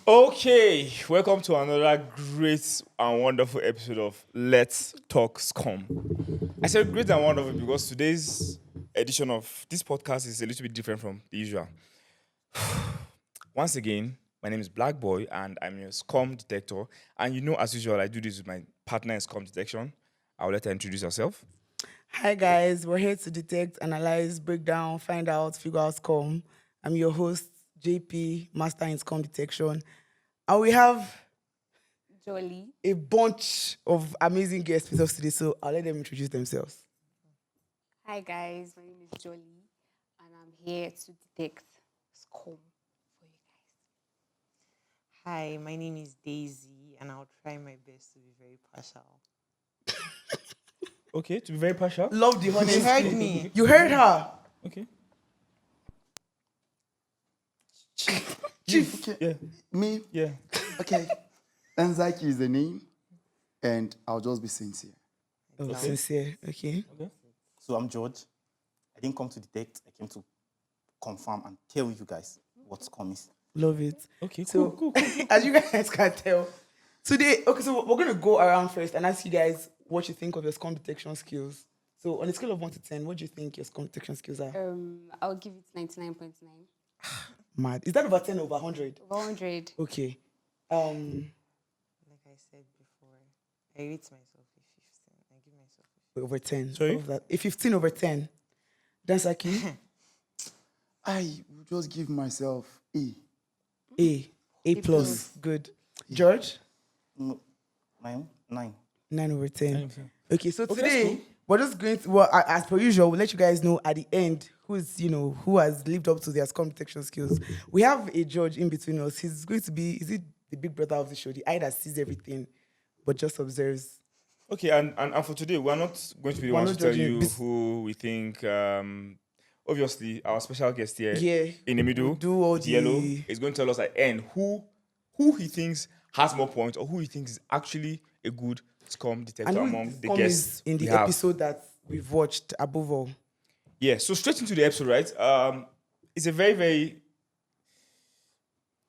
Okay, welcome to another great and wonderful episode of Let's Talk Scum. I said great and wonderful because today's edition of this podcast is a little bit different from the usual. Once again, my name is Blaqboi and I'm your Scum detector. And you know, as usual, I do this with my partner in Scum detection. I'll let her introduce herself. Hi guys, we're here to detect, analyze, break down, find out, figure out scum. I'm your host, JP, Master in Scum Detection. And we have Jolly. a bunch of amazing guests with us today, so I'll let them introduce themselves. Hi guys, my name is Jolly and I'm here to detect scum for you guys. Hi, my name is Daisy, and I'll try my best to be very partial. Okay, to be very partial. Love the honesty. You heard me. You heard her. Okay. Chief. Okay. Yeah. Me? Yeah. Okay. Enzaki is the name, and I'll just be sincere. Oh, sincere. Okay. So I'm George. I didn't come to detect. I came to confirm and tell you guys what scum is. Love it. Okay, So, cool. as you guys can tell, today, so we're going to go around first and ask you guys what you think of your scum detection skills. So, on a scale of 1 to 10, what do you think your scum detection skills are? I'll give it 99.9. Mad. Is that over 10 or over 100? Over 100. Okay. Like I said before, I rate myself a 15. I give myself a Over 10. Sorry? All of that. A 15 over 10. Dansaki? I will just give myself A. A plus. Good. George? No, 9. 9 over 10. 9 over 10. Okay, so that's today, cool. we're just going to, well, as per usual, we'll let you guys know at the end who has lived up to their scum detection skills. We have a judge in between us. He's going to be, is it the big brother of the show? The eye that sees everything, but just observes. Okay, and for today, we're not going to be the We're ones not to tell judging you this- who we think. Obviously, our special guest here Yeah. in the middle, We'll do all with yellow, the- is going to tell us at the end who he thinks has more points or who he thinks is actually a good scum detector And among who the scum guests is in the we have. episode that we've watched above all. Yeah, so straight into the episode, right? It's a very, very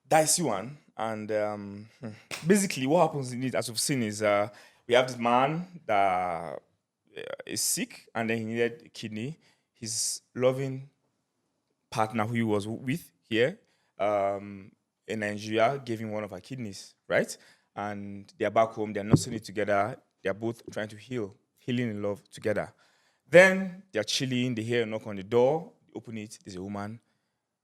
dicey one. And basically, what happens in it, as we've seen, is we have this man that is sick and then he needed a kidney. His loving partner, who he was with here in Nigeria, gave him one of her kidneys, right? And they're back home, they're nursing it together. They're both trying to healing in love together. Then they're chilling, they hear a knock on the door, they open it, there's a woman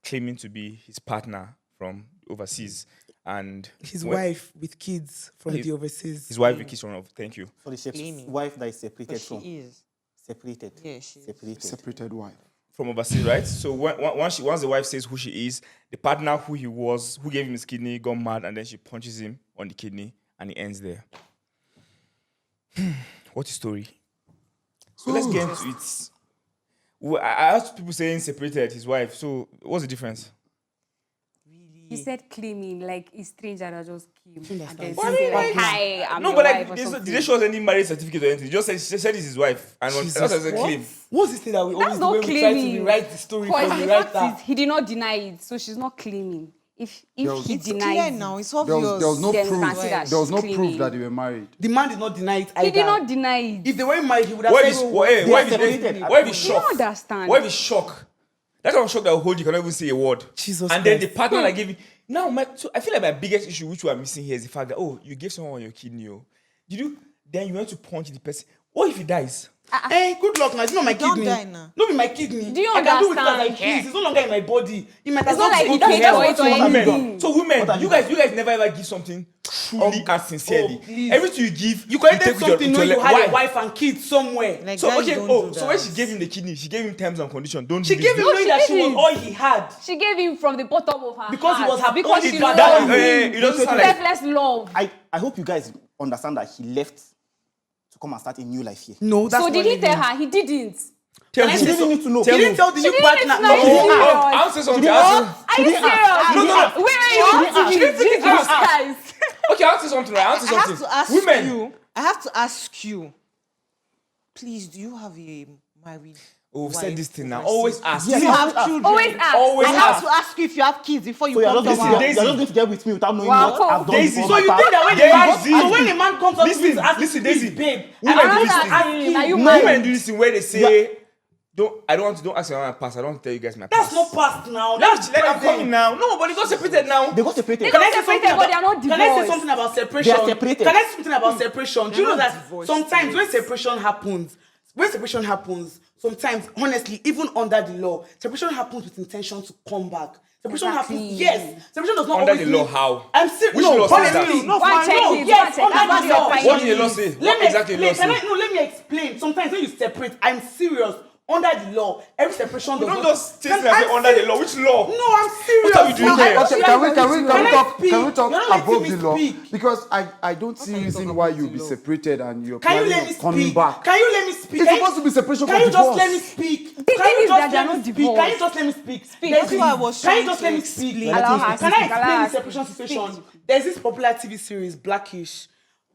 claiming to be his partner from overseas. And His when- wife with kids from His- the overseas. His wife, Vicky, from thank you. So the Claiming. wife that is But separated she from. is. Separated. Yeah, she is. Separated. Separated wife. From overseas, right? So once the wife says who she is, the partner who gave him his kidney, got mad, and then she punches him on the kidney, and it ends there. What a story! So let's get into it. Well, I asked people saying separated his wife. So what's the difference? He said claiming, like it's stranger that just came. And then What say, do you like, mean? hi, I'm No, your but wife like, or did something. they show us any marriage certificate or anything? She said it's his wife, and that's as a claim. What's this thing that we always That's do not when we try to claiming. rewrite the story for Because the the writer? fact is, he did not deny it, so she's not claiming. If he It's denies clear it, now. It's There obvious. was no Then proof. consider There was no claiming. proof that they were married. The man did not deny it either. he did not deny it. If they weren't married, he would have What said, is "Oh, what they are separated." what if it's You shock? don't understand. What if it's shock? That kind of shock that will hold you cannot even say a word. Jesus and then the Christ. partner that gave you. Now, so I feel like my biggest issue, which we are missing here, is the fact that you gave someone your kidney. Did you? Then you went to punch the person. What if he dies? Hey, good luck now. It's not my Don't kidney. die now. Not be my kidney. Do you I can do it as I understand? please. It's no longer in my body. It might as It's not well like go he to paid hell. for it or What have you anything. done? So women, have you guys never ever give something truly and sincerely. please. Everything you give, You collected take with your- something with knowing your you le- had Why? a wife and kids somewhere. Like, So guys okay, don't do so when that. she gave him the kidney, she gave him terms and conditions. Don't She do gave this. him knowing that she was didn't. all he had. She gave him from the bottom of her Because he heart. was her because only she child. loved That- him. it doesn't sound like Selfless love. I hope you guys understand that he left to come and start a new life here. No, that's So not did he what tell means. her? He didn't. Tell Can I me. say didn't need to know. He didn't tell the She new didn't partner. need to know. No, She didn't. I'll say something. I'll say- Are you serious? No. Where are you? Jesus Christ. Okay, I'll say something. Right? I'll say I have something. to ask Women, you. I have to ask you. Please, do you have a married Oh, we've wife said this thing now. overseas. Always ask. You have children. Always ask. Always I ask. have to ask you if you have kids before you So you're come just, to going to, Daisy. you're just going to get with me without knowing Wow. what I've done Daisy. before So my you past. think that when Daisy. a man comes up to you Listen, to ask listen, please, Daisy. babe, Women I do want this to thing. ask you, Are you Women married? do this thing where they say, don't ask me about my past. I don't tell you guys my That's past. not past now. That's That's I'm coming present. now. No, but it got separated now. They got separated. They Can got I say separated, something but they are not Can I say divorced. something about separation? They are separated. Can I say something about separation? Do you know not that divorced sometimes when yet. separation happens, sometimes, honestly, even under the law, separation happens with intention to come back. Separation Exactly. happens, yes. Separation does not Under always the law, mean- how? I'm serious. Which No, law says honestly, that? no, Go and fine. check No, it, go yes, and check. under That's the what law. your What did the law say? Let What me exactly the law explain. say? Let me explain. Sometimes when you separate, I'm serious. Under the law, every separation does Don't not. just say that say under the law. Which law? No, I'm serious. What are we doing No, here? I Okay, don't can we like- talk You're not above letting the me law? speak. Because I don't see can you reason talk why above you'll the be law? separated and you're Can you planning let on me coming speak? back. Can you let me speak? It's Can you- supposed to be separation Can for you just divorce. let me speak? The Can thing you is just that they are let me not speak? Can you divorced. just let me speak? Speak. There's That's why I was Can you trying just to let me explain. speak? Allow her Can I speak, explain allow the her separation speak. situation? There's this popular TV series, Blackish.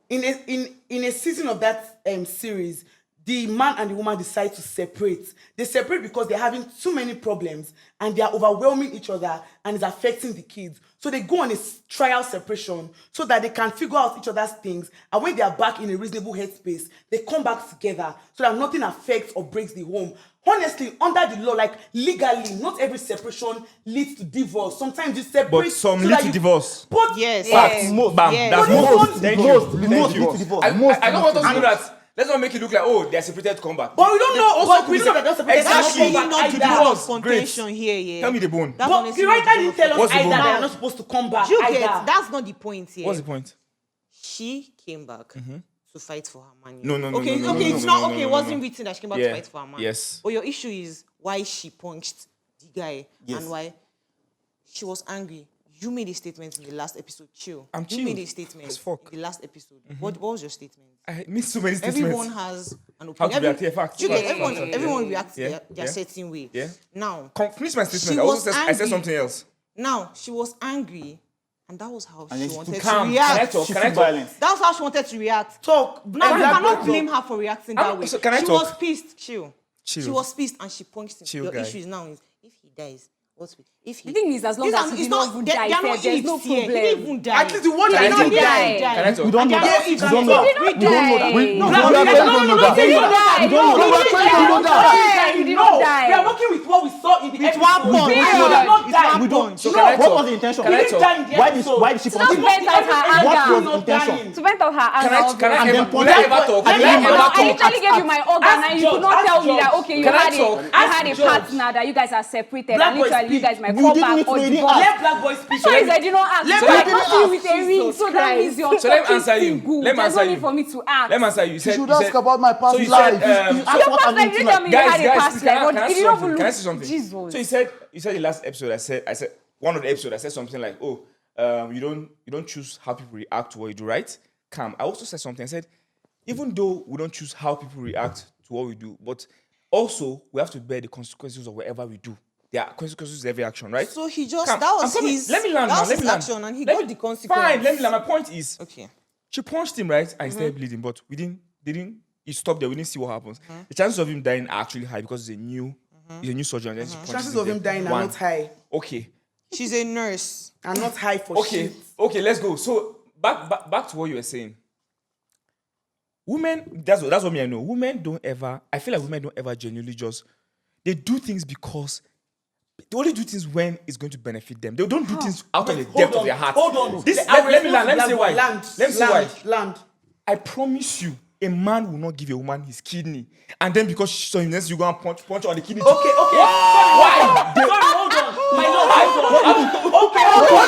In a season of that series, the man and the woman decide to separate. They separate because they're having too many problems and they are overwhelming each other and it's affecting the kids. So they go on a trial separation so that they can figure out each other's things. And when they are back in a reasonable headspace, they come back together so that nothing affects or breaks the home. Honestly, under the law, like legally, not every separation leads to divorce. Sometimes you separate. But some lead to divorce. But Yes. Yes. Most. Bam. Yes. That's But this most. one- Thank most you. lead Thank to you. divorce. I Most don't lead want to us to do divorce. that. Let's not make it look like, oh, they're separated, come back. But we don't know. Also, But we don't know that they're separated. Exactly. That's They're really not not come the back bone either. of contention here, yeah. Tell me the bone. That's But honestly the not writer the didn't bone tell of us What's the either bone? that they're not supposed to come back. You either. get that's not the point here. What's the point? She came back to fight for her money. No, no, no, Okay, no, no, okay, no, it's no, not no, okay. no, It no, wasn't no. written that she came back Yeah. to fight for her money. Yes. But your issue is why she punched the guy Yes. and why she was angry. You made a statement in the last episode. Chill. I'm You made chilled. a statement As fuck. in the last episode. What was your statement? I missed so many statements. Everyone has an How opinion. to react? Yeah, facts. You get Facts, everyone. facts, Everyone yeah. reacts Yeah, their yeah. certain way. Yeah. Now, Finish my statement. She I was also said, I said angry. something else. now she was angry, and that was how And then she she wanted took to Calm. react. Can I talk? She Can I took talk? violence. That's how she wanted to react. Talk. Now you Black cannot boy, blame talk. her for reacting I'm- that way. so can I She talk? was pissed. Chill. Chill. She was pissed and she punched him. Chill, Your guy. issue is now is if he dies, what's with if he? The thing is, as long These as are- he it's did not not- even they- die, they are not there's no ifs here. He problem. didn't even die. At least the one Can I that talk? didn't Die. die. Can I talk? We don't know Yes, that. you We can don't know talk. that. He did We don't know not that. die. No, Black- we are no, going no, to no, know no, that. no, He did no, not die. no, No, no, he no, did no, not no, die. no, He did no. not die. We are working with what we saw in the With episode. one punch. He Period. did not die. We don't. So No. can I What talk? was the intention? Can I He didn't talk? die in the episode. Why did she To punch not him? vent out her What anger. was Not intention? dying. To vent out her Can anger. I And then ever, punch will I him. ever talk? And Will then I you ever I talk? literally gave you my organ Ask and you could George, not ask tell me that George. okay, you Can I had talk? you Ask had a George. partner that you guys are separated Black and boy literally you speak. guys might We come didn't back need to- or we didn't divorce. Let Black boy speak. So is I did not ask. Let So me- I come to you with a ring, Jesus so that means you're So let me talking answer you. single. Let me There's no answer need you. for me to ask. Let me answer you. You You said, should you ask said, about my past so you life. said, Your Ask what past I'm life, into you now. tell me you had a guys, past please, life, can I but say you don't something? even Can I look. say something? Jesus. So you said the last episode. I said one of the episodes. I said something like, oh, you don't choose how people react to what you do, right? Calm. I also said something. I said, even though we don't choose how people react to what we do, but also we have to bear the consequences of whatever we do. There are consequences to every action, right? So he just Calm. that was I'm coming. his. Let me land that now. was Let his me land. action, and he Let got me- the consequence. Fine. Let me land. My point is, Okay. she punched him, right? And he started bleeding, but we didn't. He stopped there. We didn't see what happens. The chances of him dying are actually high because he's a new surgeon. And then she punched Chances him of him there. dying are One. not high. Okay. She's a nurse. Are not high for Okay. shit. Okay. Let's go. So back to what you were saying. Women, that's what me I know. Women don't ever. I feel like women don't ever genuinely just. They do things because. They only do things when it's going to benefit them. They don't do things out of the depth of their heart. Hold on. This, I will let me respond land. to Let me say Black why. boy. Land. Let me say why. Land. I promise you, a man will not give a woman his kidney, and then because she saw him, next you go and punch on the kidney. Okay. Why? Sorry, hold on. My lord, hold on. Okay, hold on.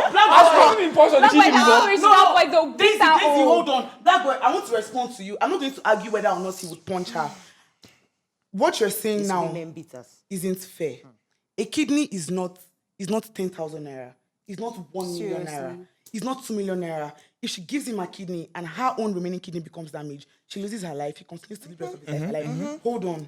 No, Black I've boy. seen him punch on the That's why kidney the before. story is that boy they'll beat her. Daisy, hold on. Black boy, I want to respond to you. I'm not going to argue whether or not he would punch her. What you're saying now Women beat us. isn't fair. A kidney is not 10,000 naira. It's not 1 million naira. Seriously? It's not 2 million naira. If she gives him a kidney and her own remaining kidney becomes damaged, she loses her life. He continues to live the rest of his life. Hold on.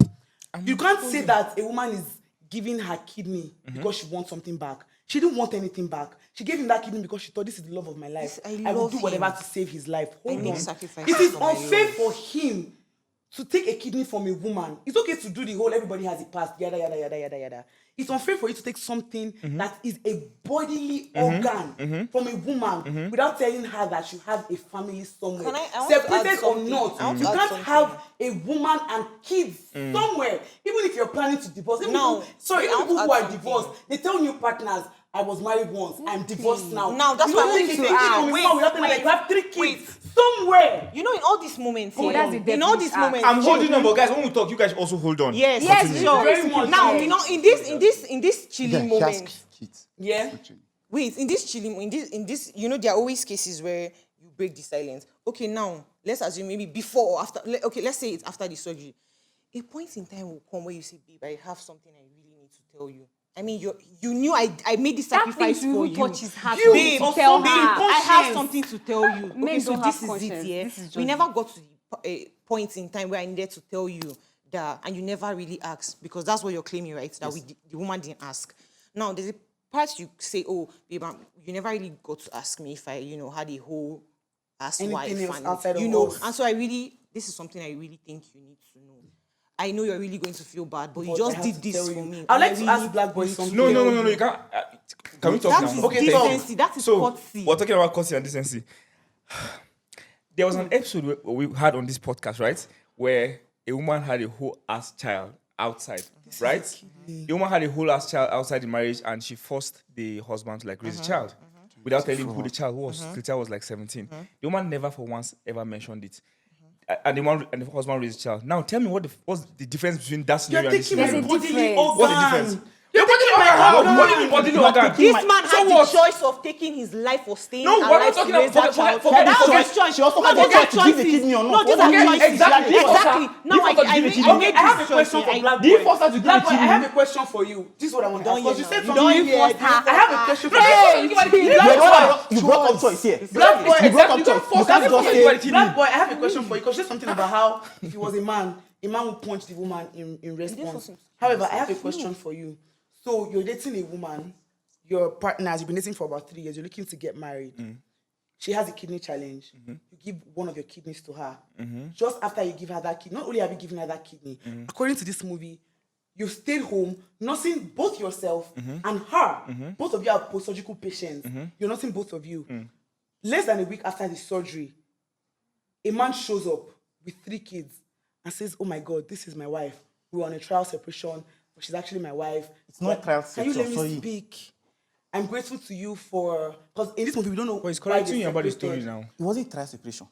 You can't say that a woman is giving her kidney because she wants something back. She didn't want anything back. She gave him that kidney because she thought this is the love of my life. I I will love do whatever him. to save his life. Hold make on. sacrifices It is for my unfair love. for him to take a kidney from a woman, it's okay to do the whole everybody has a past, yada, yada, yada, yada, yada. It's unfair for you to take something that is a bodily organ from a woman without telling her that she has a family somewhere. I want to add Separated or something. not, I want you to add can't something. have a woman and kids somewhere, even if you're planning to divorce. Even Now, people, I want people to who add are something. divorced, they tell new partners, I was married once, I'm divorced now. Now, that's you what don't I take want a to kid add. from a Wait, woman without telling her wait, you have 3 kids wait. somewhere. You know, in all these moments here, that's the in all these devilish act. moments, I'm holding on, but guys, when we talk, you guys also hold on. yes, Yes, sure. very much. Now, Yes. you know, in this chilling Yeah, he has moments, kids. Yeah. wait, in this, you know, there are always cases where you break the silence. Okay, now let's assume maybe before or after. Okay, let's say it's after the surgery. A point in time will come where you say, "Babe, I have something I really need to tell you." I mean, you knew I made this That sacrifice thing for to you. touch his heart. You, Babe, or tell something, her. I have conscience. something to tell you. Men Okay, so don't this have is it, conscience. yeah. This is We just never got to a point in time where I needed to tell you that, and you never really asked, because that's what you're claiming, right? That the woman didn't ask. Now, there's a part you say, oh, babe, you never really got to ask me if I, had a whole ass Anything wife, else and outside of us. and so this is something I really think you need to know. I know you're really going to feel bad, but you But just I have did to this tell for you. me. I'd like And to I ask really Blaqboi need something. to No, tell you can't. Can we talk That now? is Okay, thank you. decency. That is So, courtesy. we're talking about courtesy and decency. There was an episode we had on this podcast, right? Where a woman had a whole ass child outside, right? The woman had a whole ass child outside the marriage, and she forced the husband to like raise a child without telling who the child was. The child was like 17. The woman never for once ever mentioned it. And the husband raised a child. Now tell me what's the difference between that scenario You're and this taking scenario? my There's a bodily difference. organ. What's the difference? You're taking my organ. What do you mean bodily organ? This man So had what? the choice of taking his life or staying No, we're alive not talking to raise about- that child. forget That the was choice. his choice. She also No, had the those are choice to give the choices. kidney or No, not. those are Okay, choices. exactly. Exactly. Now He forced her to give the kidney. I made I have a this question choice. for Blaqboi. He forced her to give the Blaqboi, I kidney. have a question for you. This is what I want to ask. Because you said something. Don't hear. I have a question for you. You brought up choice here. Blaqboi, You brought up You choice. can't You can't just say. Blaqboi, I have a question for you. Because you said something about how if he was a man would punch the woman in response. However, I have a question for you. So you're dating a woman, your partners, you've been dating for about 3 years, you're looking to get married. She has a kidney challenge. You give one of your kidneys to her. Just after you give her that kidney, not only have you given her that kidney, according to this movie, you stayed home nursing both yourself and her. Both of you are post-surgical patients. You're nursing both of you. Less than a week after the surgery, a man shows up with 3 kids and says, oh my God, this is my wife. We were on a trial separation, but she's actually my wife. It's not trial Can you let me separation, sorry. speak? I'm grateful to you for, because in this movie, we don't know But he's why correcting they you about the separated. story now. It wasn't trial separation.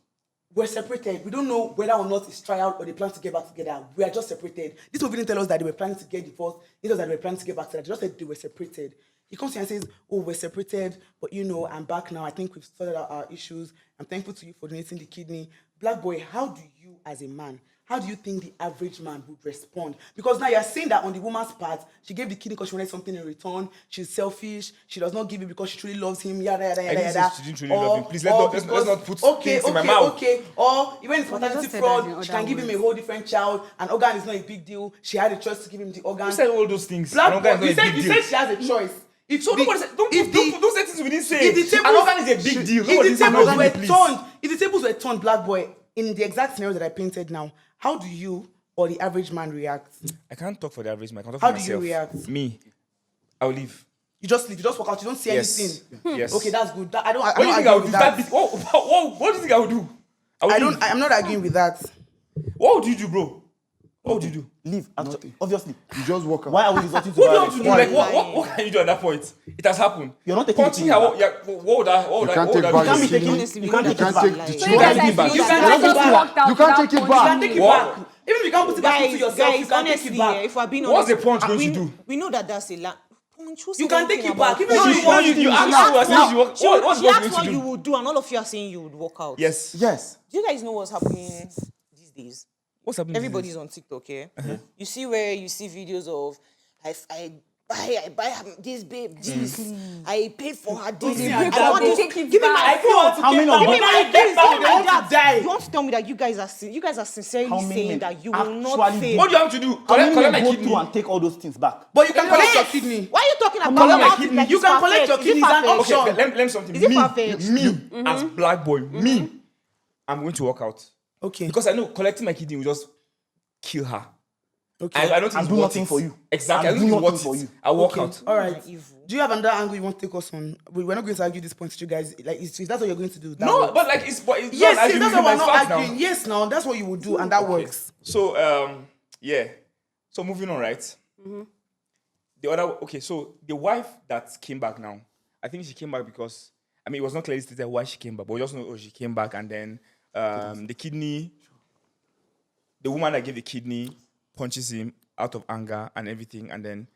We're separated. We don't know whether or not it's trial or they plan to get back together. We are just separated. This movie didn't tell us that they were planning to get divorced. It told us that they were planning to get back together. They just said they were separated. He comes here and says, oh, we're separated, but I'm back now. I think we've sorted out our issues. I'm thankful to you for donating the kidney. Blaqboi, how do you, as a man, how do you think the average man would respond? Because now you're saying that on the woman's part, she gave the kidney because she wanted something in return. She's selfish. She does not give it because she truly loves him. Yada yada I yada didn't say yada. she didn't truly love him. Please, let's not put things in my mouth. Okay. Or even if Well, maternity just say that fraud, in she can other give him a words. whole different child. An organ is not a big deal. She had a choice to give him the organ. Who said all those things? Blaqboi, you An organ is not a big said deal. she has a choice. If So the- nobody said, don't say things we didn't say. if the An tables- organ is a big deal. If Nobody the said tables no, were please. turned, Blaqboi, in the exact scenario that I painted now, how do you or the average man react? I can't talk for the average man. I can talk How for do you myself. react? Me, I'll leave. You just leave. You just walk out. You don't see Yes. anything. Yes. Okay, that's good. I don't. What do you think I would do? What do you think I would do? I don't. I'm not arguing with that. What would you do, bro? What would you do? Leave. Obviously. You just walk out. Why are we resorting to What do you want violence? to do? Like, what can you do at that point? It has happened. You're not taking Punching the her. kidney What would I? What would You I? can't What would take I back do? the Can't be taking kidney. this- You you can't can't take take the it back, kidney. So you guys can't take it back. feel You that can you take it just back. walked out You can't without take it You back. can take it What? back. Even if you can't put it back into yourself, you Guys, can take honestly, it back. if we're being What's honest, the punch going we, to do? We know that that's a lot. You can take it back. Even No, if you asked her, I said she walk- what's She going asked to what do? you would do, and all of you are saying you would walk out. Yes. Yes. Do you guys know what's happening these days? What's happening? Everybody's on TikTok, yeah? You see where you see videos of I buy this babe this. I paid for her this. see, I I want go- this. Give me my I go out to How get many back. of Give me them- my Give get me back. my They want to die. You want to tell me that you guys are sincerely How many saying men that you will not actually fail? What do you have to do? How many Collect men my go kidney. through and take all those things back? But you can collect your Yes. kidney. Why are you talking about many it kidney? like You it's can collect perfect? your Is it kidneys and perfect? option. Okay, let me something. Is it perfect? As Blaqboi, I'm going to walk out Okay. because I know collecting my kidney will just kill her. Okay. I don't think And it's do worth nothing it. for you. Exactly. I And don't do think it's nothing worth for it. you. I'll walk Okay. out. All right. Evil. Do you have another angle you want to take us on? We're not going to argue this point with you guys. Like, if that's what you're going to do, that No, works. but like it's not Yes, an yes, that's argument, what we're it's not fact now. arguing. Yes, now that's what you would do, and that Okay. works. So yeah. So moving on, right? The other so the wife that came back now, I think she came back because it was not clearly stated why she came back, but we just know she came back, and then the woman that gave the kidney punches him out of anger and everything, and then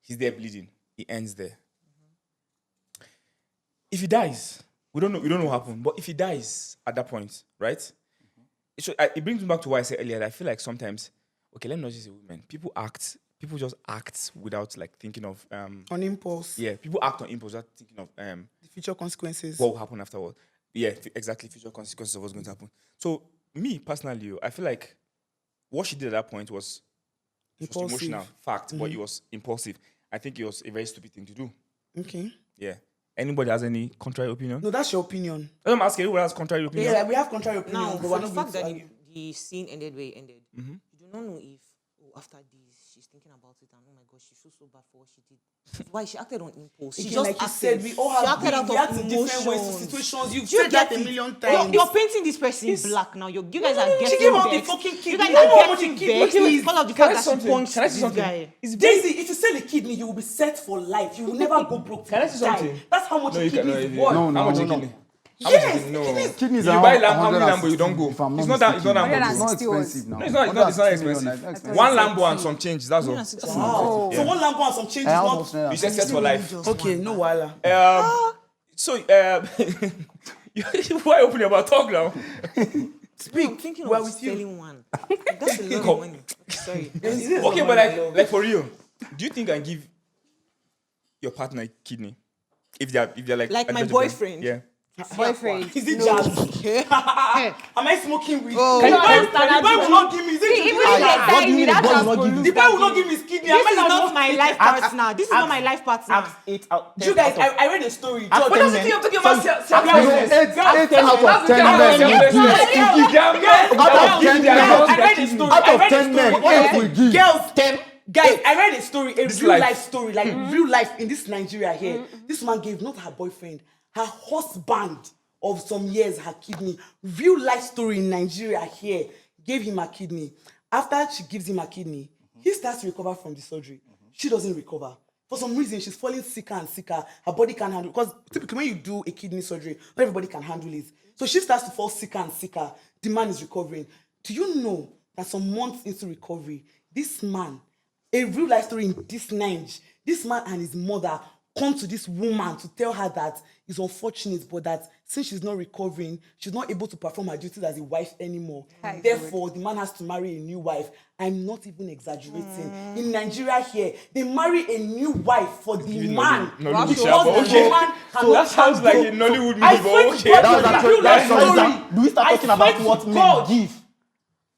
he's there bleeding. He ends there. If he dies, we don't know what happened, but if he dies at that point, right? It brings me back to what I said earlier. That I feel like sometimes, let me not just say women. People just act without like thinking of On impulse, yeah. People act on impulse without thinking of the future consequences. what will happen afterward. Yeah, exactly. Future consequences of what's going to happen. So me personally, I feel like what she did at that point was just Impulsive. emotional fact, but it was impulsive. I think it was a very stupid thing to do. Okay. Yeah. Anybody has any contrary opinion? No, that's your opinion. I'm asking anybody has contrary opinion. Yeah, we have contrary opinions, Now, but for we're the not going fact to that argue. the scene ended where it ended, you do not know if after this she's thinking about it and oh my god, she feels so bad for what she did. Why she acted on impulse? She Again, just like you acted. said, we all She have acted out react of in different ways to emotions. situations. You've Do you said that get a it? million You're, times. you're painting this person black now. You guys are getting She gave out the vexed. fucking You kidney. guys You know how are much getting a kidney vexed is? because of the Can I fact say that she something? punched Can I say this something? guy. It's Daisy, if you sell a kidney, you will be set for life. You will never go broke. Can I say die. something? That's how much No, a you kidney cannot. is worth. No, How much no, a no. kidney? Yes, No. Kidneys You are buy around how many Lambo, you don't 160, go. if I'm not It's not that mistaken. Lambo. It's not 160 was. expensive now. No, it's not 160 expensive. million, it's expensive. One Lambo and some change. That's all. 160. Wow. So one Lambo and some change is I not. almost know You that. said set for life. Okay, no wala. So why open about talk now? I'm Speak. thinking We're of with you. selling one. That's a lot of money. Sorry. Okay, but like for real, do you think I can give your partner a kidney if they're like Like my adventurous? boyfriend? Yeah. Boyfriend. Is it jazz? Am I smoking weed? Oh. The You boy understand will not give me. Is it Even true? if they what tie do you me, mean the that boy will has not give polluted. The boy will not give me his kidney. This is not my life partner. This is not my life partner. Ask 8 out. You guys, I read a story. Ask George, 10 that's men. I'm talking about Guys, Eight out of 10 men will give. Out of 10 men, I read a story. out I of read a 10 men, story. 8 will give. Girls, guys, I read a story, a real life. life story, like real life in this Nigeria here. This man gave not her boyfriend, her husband of some years, her kidney. Real life story in Nigeria here. Gave him her kidney. After she gives him her kidney, he starts to recover from the surgery. She doesn't recover. For some reason, she's falling sicker and sicker. Her body can't handle it. Because typically when you do a kidney surgery, not everybody can handle it. So she starts to fall sicker and sicker. The man is recovering. Do you know that some months into recovery, this man, a real life story in this Nigeria, this man and his mother come to this woman to tell her that it's unfortunate, but that since she's not recovering, she's not able to perform her duties as a wife anymore. Hi, Therefore, the man has to marry a new wife. I'm not even exaggerating. In Nigeria here, they marry a new wife for the man. Nollywood, Because yeah, but the okay. man So cannot that sounds like a handle- Nollywood movie, I but swear to okay. God, That's real life story. Do we start I talking swear about to what men God. give?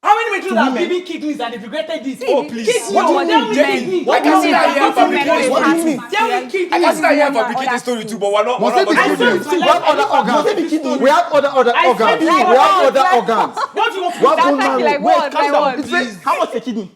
How many men do that have women? baby kidneys and they've regretted this? Oh, please. Kidney, What do you tell mean, me Jaypee? kidney. I can see that here Tell me fabricating kidney. story What do you mean? Tell me kidney. I can see that here One or fabricating other story too, thing. but we're not Must it be about to go kidney? there. We have other organs. We have other I swear organs. to We God. have other organs. What do you want We have That's bone actually marrow. like what? calm Like down. what? It's very- How much a kidney?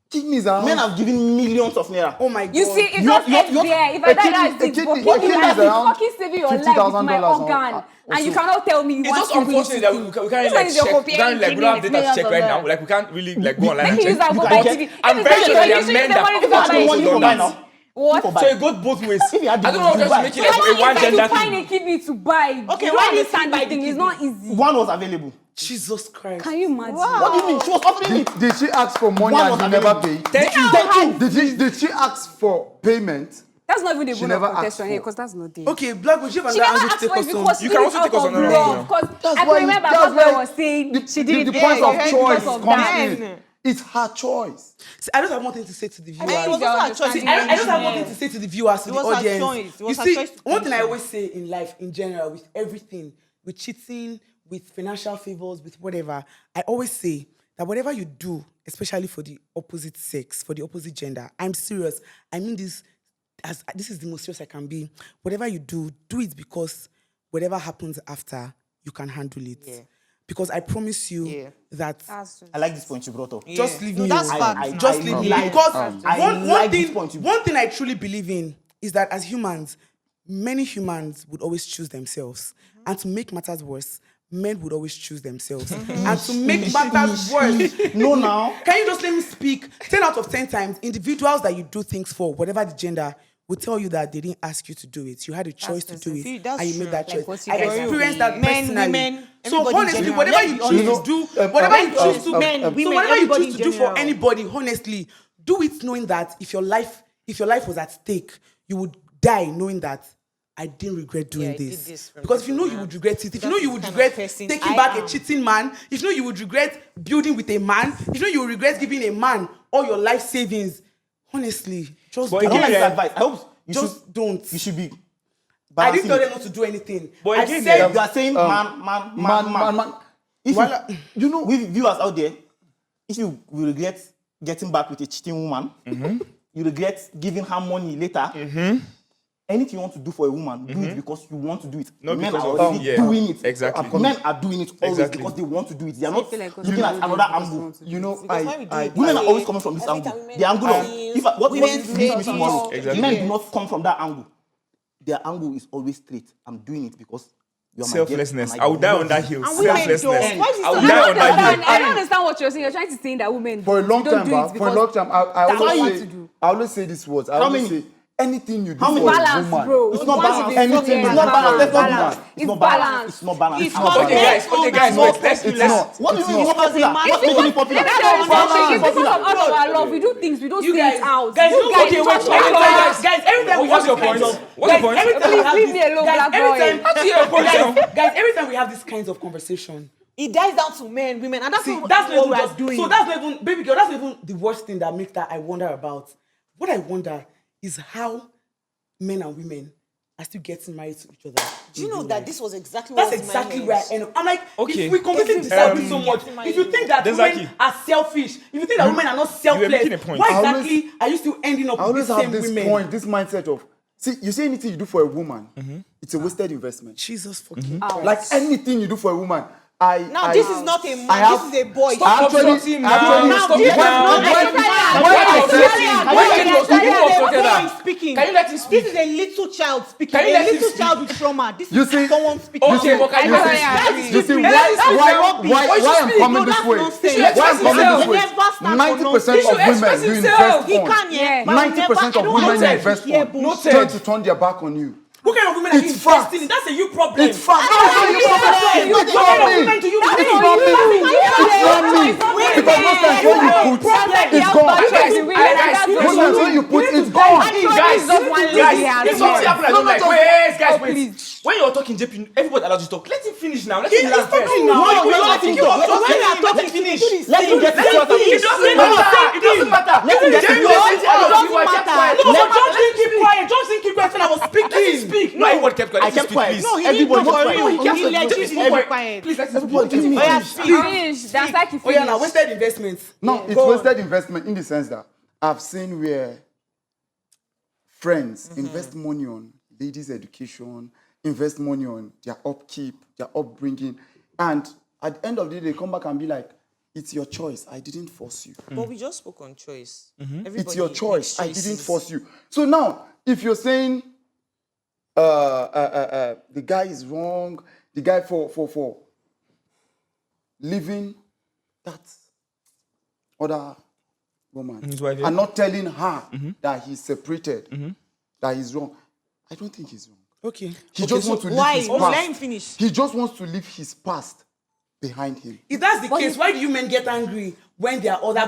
Kidneys are. Men have given millions of naira. Oh my God. You see, it's You- not you- safe you- there. If a I die, kidney- that's a it. kidney- But a kidney kidney has is been around fucking saving your life with my $50,000 organ. And you cannot tell me you It's want just to do unfortunate that we this can't thing. This like one is your check. We can't like we don't have kidney data to with check right millions now. of Like we can't really like go online I and can use check. that go can buy check. kidney. I'm very sure there are men that money to have go buy actually kidney. done buy that. now. What? People So buy. it goes both ways. If you had the I don't know money, just buy. make it So like how a you one try to gender find thing. a kidney to buy? Okay, You why don't do you understand buy this the thing. It's kidney? not easy. One was available. Jesus Christ. Can you imagine? What do you mean? She was offering it. Did she ask for money One and was you never available. paid? Thank you. Thank you. Did she ask for payment? That's not even a She bone never of asked contention here for. because that's not there. Okay, Blaqboi, you have She another never angle to asked take for it us on. because she You did can it also out take us of on another love. angle. Because That's I can why- remember that's Blaqboi why was saying she The did it. point of Yeah, choice because of comes that. in. It's her choice. See, I don't have one thing to say to the viewers. And it was also a choice. See, I don't have one Yeah. thing to say to the viewers, to It the was her audience. choice. It was You her see, choice to one thing I control. always say in life, in general, with everything, with cheating, with financial favors, with whatever, I always say that whatever you do, especially for the opposite sex, for the opposite gender, I'm serious. I mean this as this is the most serious I can be. Whatever you do, do it because whatever happens after, you can handle it. Yeah. because I promise you that I like this point you brought up. just leave No, me that's alone. fact. Just leave me like- because I one like this thing point you- one thing I truly believe in is that as humans, many humans would always choose themselves, and to make matters worse, men would always choose themselves, and to make matters worse. No, now. Can you just let me speak? 10 out of 10 times, individuals that you do things for, whatever the gender, will tell you that they didn't ask you to do it. You had a choice to do See, it, that's and you made true. that Like choice. what you I've guys experienced are that Men, personally. women, So everybody in honestly, general. whatever you Let's be choose to honest. do, whatever you choose to men, so women, whatever you everybody choose in to do for general. anybody, honestly, do it knowing that if your life was at stake, you would die knowing that I didn't regret doing I did this. this from Because if you know the you would regret it, if you know That's you the would kind of regret person taking I back am. a cheating man, if you know you would regret building with a man, if you know you would regret giving a man all your life savings, honestly, just But I don't don't. like again, this advice. I hope you Just should, don't. You should be. I didn't balancing tell it. them not to do anything. But I again, said You are saying man. If Voila. you know, with viewers out there, if you will regret getting back with a cheating woman, you regret giving her money later. Anything you want to do for a woman, do it because you want to do it. Not Men because are of- already yeah, doing it. exactly. Men are doing it always Exactly. because they want to do it. They are I not feel like looking at another angle. You know, Because when we do it, Women are say, always coming from this every angle. time women The angle of feel, if what women you say do me tomorrow, Exactly. men do not come from that angle. Their angle is always straight. I'm doing it because you are my girl Selflessness. and I would die love on that you. hill. And women Selflessness. don't. Why is it I would so- die I on that hill. I don't understand what you're saying. You're trying to say that women for a long don't time, do it for a long time, I that's what you always want say, to do. I always say these words. I How always many? say anything you do How for many? a Balance, woman. bro. It's not Once balanced. you be Anything fucking is It's not balanced. Let's not do balance. that. It's not balanced. balance. It's not balanced. It's not called balanced. Okay, guys, let's It's not. What do you mean? It's not Because popular. a man What's is making it popular? Let me tell you something. It's because Popular. of all of our love. We do things. We don't You say guys, it out. guys, You guys okay, talk wait, about guys, it. guys, every time we What's have your these kinds point? of- What's your guys, point? every time we Please have leave this- me alone, guys, Blaqboi. every time- How do you approach them? Guys, every time we have this kinds of conversation, It dies down to men, women, and that's see, not that's what not we even are just doing. So that's not even, baby girl, that's not even the worst thing that makes that I wonder about. What I wonder is how men and women are still getting married to each other. Do you know that this was exactly That's what was in my exactly head? where I end up. I'm like, Okay. if we completely disagree so much, if you think that Dezaki. women are selfish, if you think that women are not selfless, making a point. why I always- exactly are you still ending up I with always the have same this women? point, this mindset of, see, you say anything you do for a woman, it's a wasted investment. Jesus fucking Christ. Like anything you do for a woman, Now, this is not a man, have- this is a boy. Stop obstructing now. Now, Stop this it is now. not a man. Why are you obstructing? Why are you obstructing? Who obstructed Boy her? speaking. Can you let him speak? This is a little child speaking. Can you A let him little speak? child with trauma. This You is see- someone speaking. Okay, but can you let him speak? You see, Let him speak now. why I'm speak? coming No, this that's way? nonsense. You should Why I'm express coming himself. this way? Never stand for 90% of nonsense. He should women express you himself. invest He on. can, yeah. but 90% of I don't women want you to invest hear on bullshit. tend to turn their back on you. What kind of women are you It's fact. investing in? That's a you problem. It's fact. What kind of women do you It's marry? not me. It's not me. Because most times when you put, it's gone. Most times when you put, it's gone. Guys, Guys, if something happen, I don't like. No, Wait, guys, wait. please. When you're talking JP, everybody allows you to talk. Let him finish now. Let He's him land first. talking now. No, You're you're not not thinking talking. about When we are talking, talking, finish. Let him get Let him finish. It doesn't matter. It doesn't matter. Let him get JP to says all of you are kept quiet. No, Let but George didn't keep quiet. George didn't keep quiet when I was him speaking. speak. No, everybody kept quiet. I Let him kept speak, quiet. please. No, he Everybody didn't kept for quiet. real. He kept He quiet. legit Just didn't quiet. quiet. Please let him speak. What do you mean? Oh, yeah, speak. Finish. That's like you Oh yeah, now finish. wasted investments. No, it's wasted investment in the sense that I've seen where friends invest money on ladies' education, invest money on their upkeep, their upbringing, and at the end of the day, they come back and be like, it's your choice. I didn't force you. But we just spoke on choice. It's your choice. I makes didn't choices. force you. So now, if you're saying the guy is wrong, the guy for leaving that other woman His wife, yeah. and not telling her that he's separated, that he's wrong, I don't think he's wrong. Okay. He just wants to leave Why? his No, past. let him finish. He just wants to leave his past behind him. If that's the case, why do you men get angry when there are other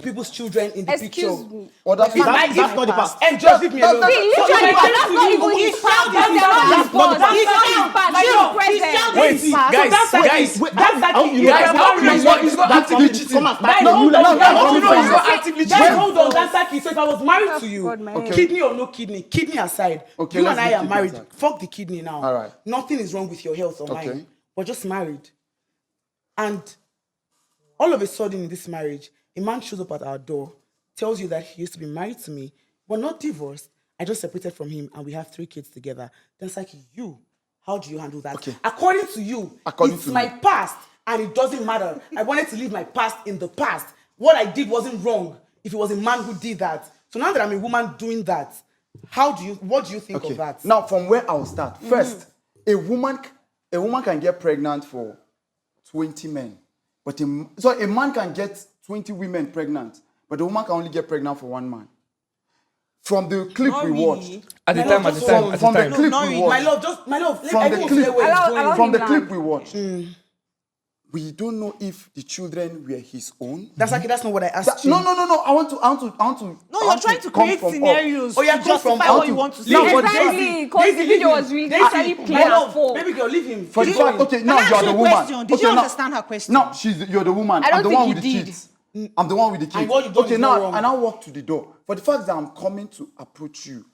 people's children in the picture? Excuse me. Other If people. I- That's not the past. And just leave me alone. See, literally, that's not even his past. That's not his past. That's not his past. He's present. Wait, guys, That's actually guys, how come he's not actively cheating? Guys, No, hold no, on. no, Guys, no, hold no, on. no, actively Guys, cheating. hold on. That's like, so if I was married to you, God, my head. kidney or no kidney aside, Okay, you let's and I leave are kidney married. aside. Fuck the kidney now. All right. Nothing is wrong with your health or Okay. mine. We're just married. And all of a sudden in this marriage, a man shows up at our door, tells you that he used to be married to me. We're not divorced. I just separated from him and we have 3 kids together. Then it's like, you How do you handle that? Okay. According to you, According it's to my me. past and it doesn't matter. I wanted to leave my past in the past. What I did wasn't wrong if it was a man who did that. So now that I'm a woman doing that, what do you think of that? Now, from where I'll start. First, a woman can get pregnant for 20 men. But so a man can get 20 women pregnant, but a woman can only get pregnant for one man. From the clip Not we really. watched. At the time, at the time, at the From the time. clip not we really. watched. My love, From the clip, Allow from him the land. clip we watched, we don't know if the children were his own. That's not what I asked you. No. I want to. No, you're trying to come create from up. scenarios. Oh, yeah, to come from justify up. what you want to say. No, but Exactly, because the video was really Daisy, clear my as love, fuck. baby girl, leave him. For the Keep fact, going. okay, now Can I you're ask the you a woman. question? Did you Okay, now- understand her question? No, you're the woman. I don't I'm the think one he with the did. kids. I'm the one with the kids. And what you've done Okay, is not now wrong. and I walk to the door. For the fact that I'm coming to approach you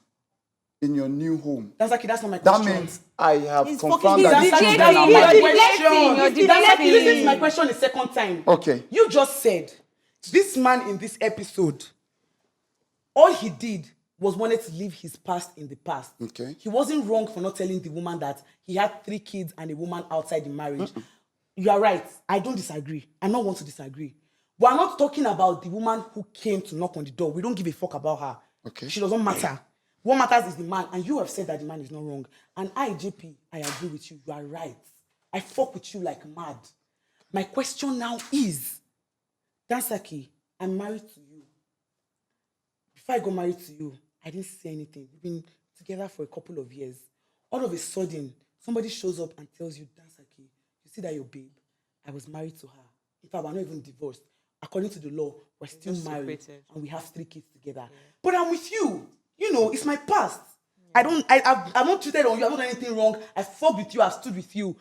in your new home, That's not my that question. means I have He's confirmed fucking- that he's the deflecting. children are You're mine. deflecting. You're deflecting. This is my question the second time. Okay. You just said this man in this episode, all he did was wanted to leave his past in the past. Okay. He wasn't wrong for not telling the woman that he had 3 kids and a woman outside the marriage. You are right. I don't disagree. I don't want to disagree. But I'm not talking about the woman who came to knock on the door. We don't give a fuck about her. Okay. She doesn't matter. What matters is the man. And you have said that the man is not wrong. And I, JP, I agree with you. You are right. I fuck with you like mad. My question now is, Dansaki, I'm married to you. Before I got married to you, I didn't say anything. We've been together for a couple of years. All of a sudden, somebody shows up and tells you, Dansaki, you see that your babe, I was married to her. In fact, we're not even divorced. According to the law, we're still Just married separated. and we have 3 kids together. Yeah. But I'm with you. You know, it's my past. Yeah. I'm not treated on you. I've not done anything wrong. I fought with you. I stood with you.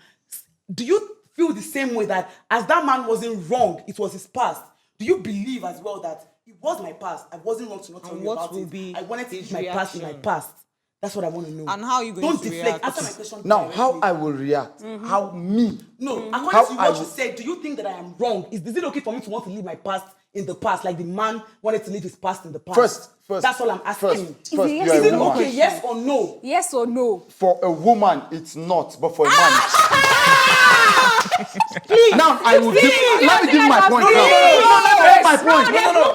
Do you feel the same way that as that man wasn't wrong, it was his past? Do you believe as well that it was my past? I wasn't wrong to not tell And you what about will it. be I wanted to his leave my past in my reaction? past. That's what I want to know. And how are you going Don't to deflect. react? Answer my question. Now, how directly. I will react, how me. No, How according to I what you will- said, do you think that I am wrong? Is it okay for me to want to leave my past in the past, like the man wanted to leave his past in the past? First. That's all I'm asking. First, it yes you are Is a it woman. okay, yes or no? Yes or no? For a woman, it's not, but for a man, now I will give. Let me give my point. Let me make my point.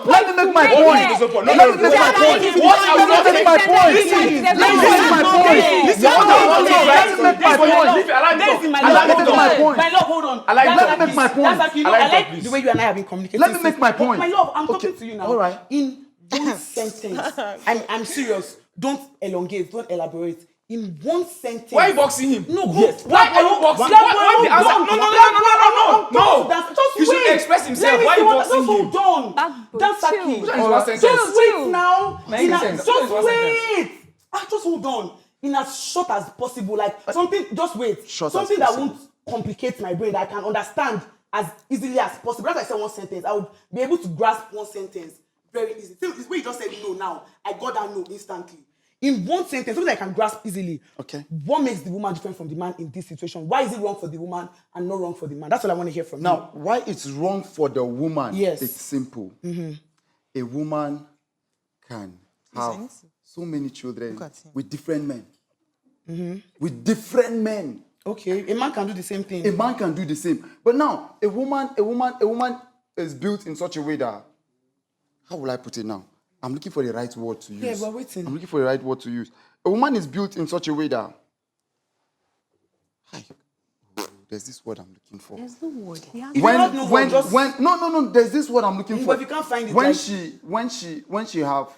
Let me make my point. Let me make my point. What I will not make my point. Let me make my point. Let me make my point. Let me make my point. My love, hold on. Let me make my point. That's like, you know, I like the way you and I have been communicating. Let me make my But point. my love, I'm Okay, talking to you now. all right. In one sentence, I'm serious. Don't elongate. Don't elaborate. In one sentence. Why are you boxing him? No, Yes. Why are you boxing? Why the answer? No. Just He should wait. express himself. Let me Why see you what- boxing just hold on. Blaqboi, That's chill. Saki. Which one is one sentence? Just wait Chill. now. Make In a- sense. Just Which one is one wait. Just hold on. In as short as possible, like something. Just wait. Short as Something that possible. won't complicate my brain. That I can understand as easily as possible. As I said one sentence, I would be able to grasp one sentence very easily. See, it's where you just said no. Now I got that no instantly. In one sentence, something I can grasp easily. Okay. What makes the woman different from the man in this situation? Why is it wrong for the woman and not wrong for the man? That's what I want to hear from you. Now, why it's wrong for the woman? Yes. It's simple. A woman can have so many children Look at him. with different men. With different men. Okay, a man can do the same thing. A man can do the same. But now, a woman is built in such a way that, how will I put it now? I'm looking for the right word to use. Yeah, we're waiting. I'm looking for the right word to use. A woman is built in such a way that, there's this word I'm looking for. There's no word. Yeah. If you don't know what, just- No, there's this word I'm looking But for. if you can't find it, when like- when she have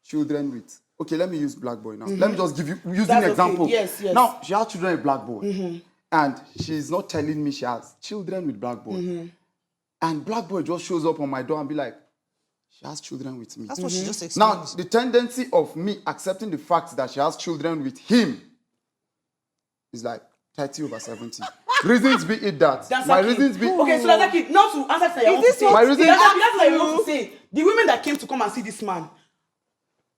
children with, okay, let me use Blaqboi now. Let me just give you using That's an example. okay. Yes. Now she has children with Blaqboi, and she's not telling me she has children with Blaqboi, and Blaqboi just shows up on my door and be like, she has children with me. That's what she just explained. Now the tendency of me accepting the fact that she has children with him is like 30/70. Reasons be it that. That's My like it. reasons be. Okay, so that's like it. Now to answer to your this say. what- My reason- That's what I want to say. The women that came to come and see this man,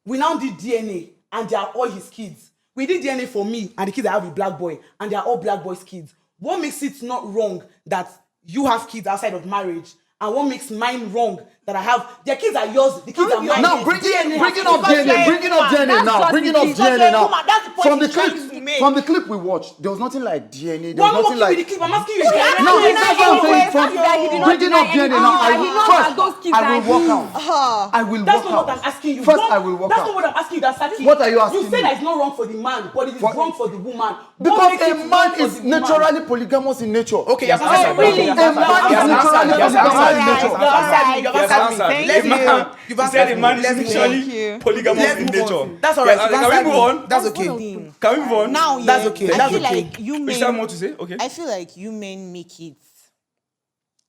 we now did DNA and they are all his kids. We did DNA for me and the kids I have with Blaqboi and they are all Blaqboi's kids. What makes it not wrong that you have kids outside of marriage? And what makes mine wrong that I have? Their kids are yours, the kids are mine. Now bringing up DNA That's now. what Bringing it up is. DNA now. That's the From the point clip, she's trying to make. From the clip we watched, there was nothing like DNA. There Well, was I'm nothing not like. giving the clip. I'm asking you. No, again. that's what I'm saying. From that he did not bringing deny up DNA anything. now, He knows that those kids I are will walk his. out. I will That's walk not what out. I'm asking you. First, What- I will walk That's out. not what I'm asking you. That's asking What are you asking You say me? that it's not wrong for the man, but it is wrong for the woman. What Because makes a it wrong man for is the woman? naturally polygamous in nature. Okay, yes, Oh, really? A man is naturally Yes, polygamous in answered. nature. You've answered me. You've Yes, answered me. answered. Let's A move man- on. He said a man is Let's move on. naturally polygamous Let's in move on. nature. That's all right. Yes, You've can we answered move me. on? That's That's one of okay. the things. Can we move on? Now, yeah, That's okay, I that's feel okay. like you You still have men. more to say? Okay. I feel like you men make it